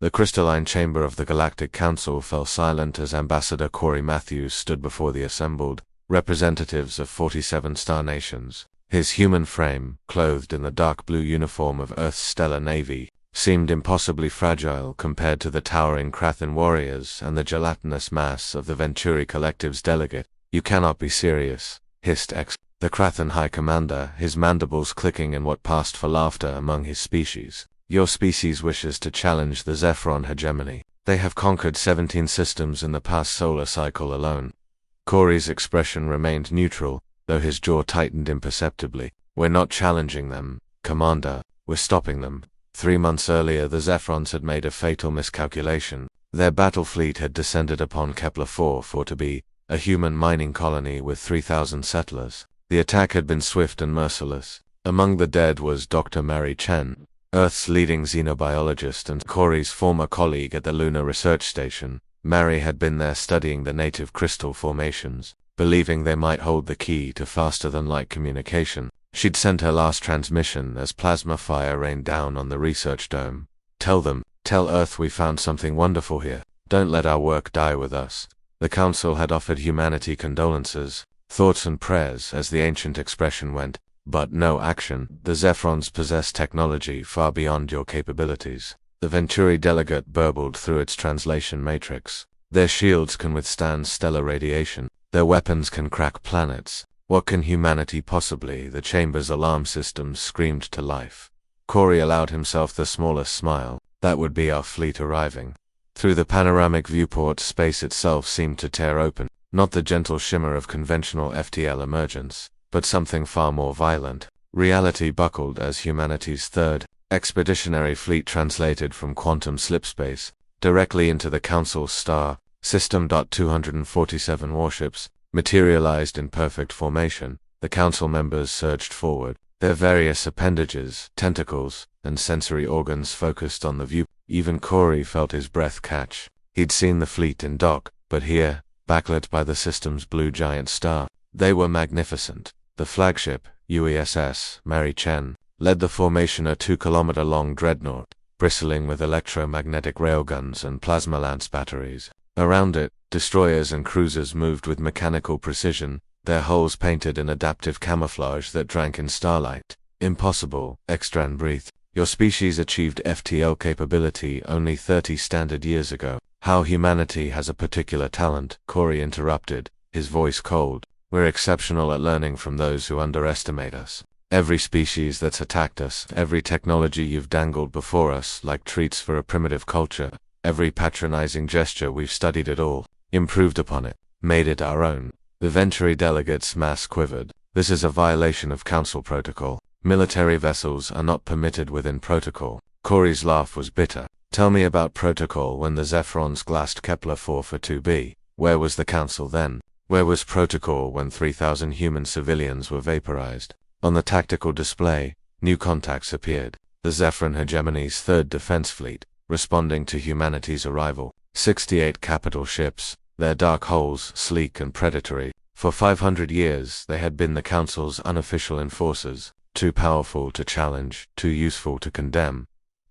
The crystalline chamber of the Galactic Council fell silent as Ambassador Corey Matthews stood before the assembled representatives of 47 star nations. His human frame, clothed in the dark blue uniform of Earth's stellar navy, seemed impossibly fragile compared to the towering Krathan warriors and the gelatinous mass of the Venturi Collective's delegate. "You cannot be serious," hissed the Krathan High Commander, his mandibles clicking in what passed for laughter among his species. "Your species wishes to challenge the Zephyron hegemony. They have conquered 17 systems in the past solar cycle alone." Corey's expression remained neutral, though his jaw tightened imperceptibly. "We're not challenging them, Commander. We're stopping them." 3 months earlier the Zephyrons had made a fatal miscalculation. Their battle fleet had descended upon Kepler-4 for to be a human mining colony with 3,000 settlers. The attack had been swift and merciless. Among the dead was Dr. Mary Chen, Earth's leading xenobiologist and Corey's former colleague at the Lunar Research Station. Mary had been there studying the native crystal formations, believing they might hold the key to faster-than-light communication. She'd sent her last transmission as plasma fire rained down on the research dome. Tell Earth we found something wonderful here. Don't let our work die with us." The Council had offered humanity condolences, thoughts and prayers as the ancient expression went, but no action. "The Zephrons possess technology far beyond your capabilities," the Venturi delegate burbled through its translation matrix. "Their shields can withstand stellar radiation. Their weapons can crack planets. What can humanity possibly?" The chamber's alarm systems screamed to life. Corey allowed himself the smallest smile. "That would be our fleet arriving." Through the panoramic viewport, space itself seemed to tear open, not the gentle shimmer of conventional FTL emergence, but something far more violent. Reality buckled as humanity's third expeditionary fleet translated from quantum slipspace directly into the Council's star system. 247 warships materialized in perfect formation. The Council members surged forward, their various appendages, tentacles, and sensory organs focused on the view. Even Corey felt his breath catch. He'd seen the fleet in dock, but here, backlit by the system's blue giant star, they were magnificent. The flagship, UESS Mary Chen, led the formation, a 2-kilometer-long dreadnought, bristling with electromagnetic railguns and plasma lance batteries. Around it, destroyers and cruisers moved with mechanical precision, their hulls painted in adaptive camouflage that drank in starlight. "Impossible," Extran breathed. "Your species achieved FTL capability only 30 standard years ago." "How humanity has a particular talent," Corey interrupted, his voice cold. "We're exceptional at learning from those who underestimate us. Every species that's attacked us, every technology you've dangled before us like treats for a primitive culture, every patronizing gesture, we've studied it all, improved upon it, made it our own." The Venturi delegate's mass quivered. "This is a violation of Council protocol. Military vessels are not permitted within protocol." Corey's laugh was bitter. "Tell me about protocol when the Zephyrons glassed Kepler-4 for 2B. Where was the Council then? Where was protocol when 3,000 human civilians were vaporized?" On the tactical display, new contacts appeared. The Zephyron hegemony's third defense fleet, responding to humanity's arrival. 68 capital ships, their dark hulls sleek and predatory. For 500 years they had been the Council's unofficial enforcers, too powerful to challenge, too useful to condemn.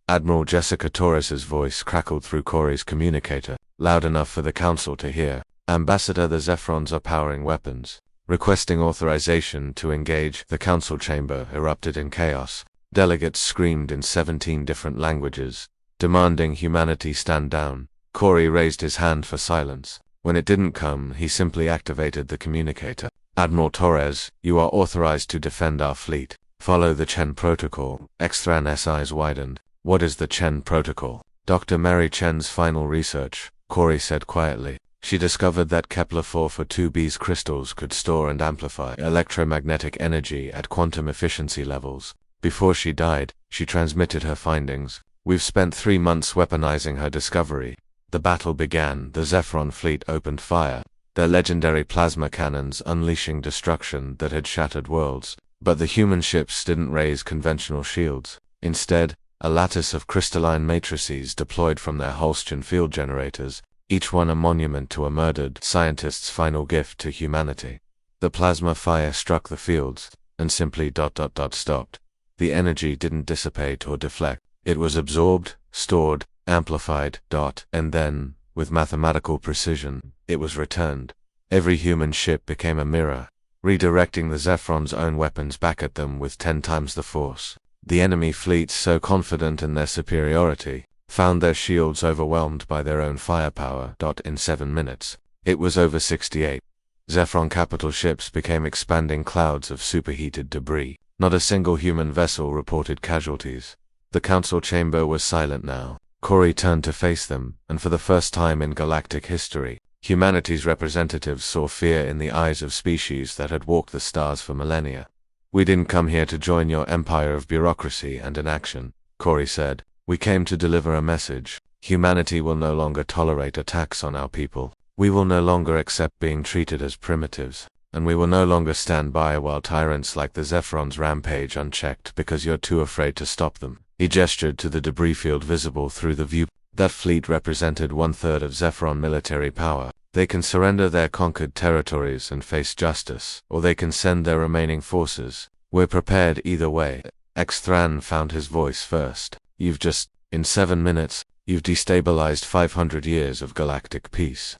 Admiral Jessica Torres's voice crackled through Corey's communicator, loud enough for the Council to hear. "Ambassador, the Zephrons are powering weapons. Requesting authorization to engage." The Council chamber erupted in chaos. Delegates screamed in 17 different languages, demanding humanity stand down. Corey raised his hand for silence. When it didn't come, he simply activated the communicator. "Admiral Torres, you are authorized to defend our fleet. Follow the Chen Protocol." Extran's eyes widened. "What is the Chen Protocol?" "Dr. Mary Chen's final research," Corey said quietly. "She discovered that Kepler-4 for 2B's crystals could store and amplify electromagnetic energy at quantum efficiency levels. Before she died, she transmitted her findings. We've spent 3 months weaponizing her discovery." The battle began. The Zephyron fleet opened fire, their legendary plasma cannons unleashing destruction that had shattered worlds. But the human ships didn't raise conventional shields. Instead, a lattice of crystalline matrices deployed from their Holstein field generators, each one a monument to a murdered scientist's final gift to humanity. The plasma fire struck the fields, and simply ... stopped. The energy didn't dissipate or deflect. It was absorbed, stored, amplified, and then, with mathematical precision, it was returned. Every human ship became a mirror, redirecting the Zephron's own weapons back at them with 10 times the force. The enemy fleets, so confident in their superiority, found their shields overwhelmed by their own firepower. In 7 minutes, it was over 68. Zephron capital ships became expanding clouds of superheated debris. Not a single human vessel reported casualties. The council chamber was silent now. Corey turned to face them, and for the first time in galactic history, humanity's representatives saw fear in the eyes of species that had walked the stars for millennia. "We didn't come here to join your empire of bureaucracy and inaction," Corey said. "We came to deliver a message. Humanity will no longer tolerate attacks on our people. We will no longer accept being treated as primitives. And we will no longer stand by while tyrants like the Zephrons rampage unchecked because you're too afraid to stop them." He gestured to the debris field visible through the view. That fleet represented 1/3 of Zephron military power. They can surrender their conquered territories and face justice, or they can send their remaining forces. We're prepared either way. Xthran found his voice first. In 7 minutes, you've destabilized 500 years of galactic peace.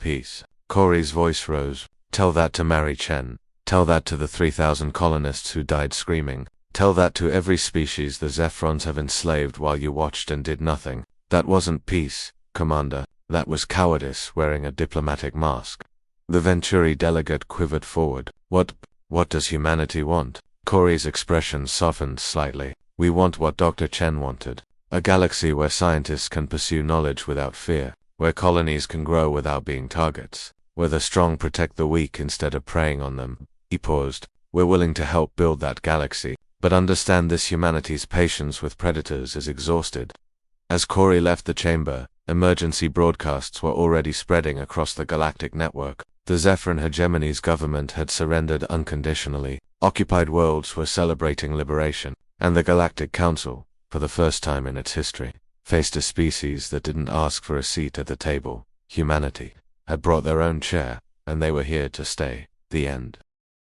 Corey's voice rose. "Tell that to Mary Chen. Tell that to the 3,000 colonists who died screaming. Tell that to every species the Zephrons have enslaved while you watched and did nothing. That wasn't peace, Commander. That was cowardice wearing a diplomatic mask." The Venturi delegate quivered forward. What does humanity want?" Corey's expression softened slightly. "We want what Dr. Chen wanted. A galaxy where scientists can pursue knowledge without fear, where colonies can grow without being targets, where the strong protect the weak instead of preying on them." He paused. "We're willing to help build that galaxy, but understand this humanity's patience with predators is exhausted." As Corey left the chamber, emergency broadcasts were already spreading across the galactic network. The Zephron hegemony's government had surrendered unconditionally. Occupied worlds were celebrating liberation, and the Galactic Council, for the first time in its history, faced a species that didn't ask for a seat at the table. Humanity had brought their own chair, and they were here to stay. The end.